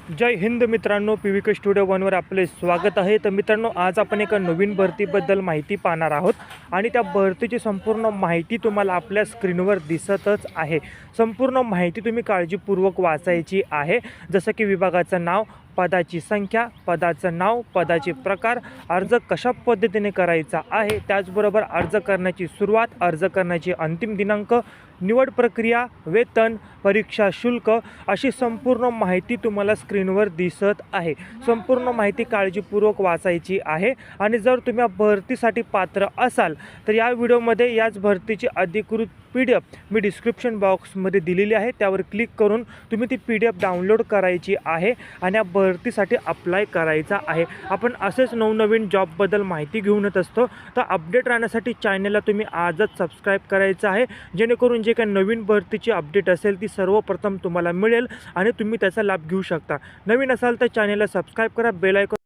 जय हिंद मित्रांनो, PVK studio 1वर आपले स्वागत आहे। तर मित्रांनो, आज आपण एका नवीन भरतीबद्दल माहिती पाहणार आहोत आणि त्या भरतीची संपूर्ण माहिती तुम्हाला आपल्या स्क्रीनवर दिसतच आहे। संपूर्ण माहिती तुम्ही काळजीपूर्वक वाचायची आहे, जसं की विभागाचं नाव, पदाची संख्या, पदाचं नाव, पदाचे प्रकार, अर्ज कशा पद्धतीने करायचा आहे, त्याचबरोबर अर्ज करण्याची सुरुवात, अर्ज करण्याची अंतिम दिनांक, निवड प्रक्रिया, वेतन, परीक्षा शुल्क अशी संपूर्ण माहिती तुम्हाला स्क्रीनवर दिसत आहे। संपूर्ण माहिती काळजीपूर्वक वाचायची आहे आणि जर तुम्ही भरतीसाठी पात्र असाल तर या व्हिडिओमध्ये याच भरतीची अधिकृत PDF मी डिस्क्रिप्शन बॉक्समध्ये दिलेली आहे, त्यावर क्लिक करून तुम्ही ती PDF डाउनलोड करायची आहे आणि या भरतीसाठी अप्लाय करायचा आहे। आपण असेच नवनवीन जॉबबद्दल माहिती घेऊन येत असतो, तर अपडेट राहण्यासाठी चॅनलला तुम्ही आजच सबस्क्राईब करायचं आहे, जेणेकरून जे काही नवीन भरतीची अपडेट असेल ती सर्वप्रथम तुम्हाला मिळेल आणि तुम्ही त्याचा लाभ घेऊ शकता। नवीन असाल तर चॅनलला सबस्क्राईब करा, बेल आयकॉन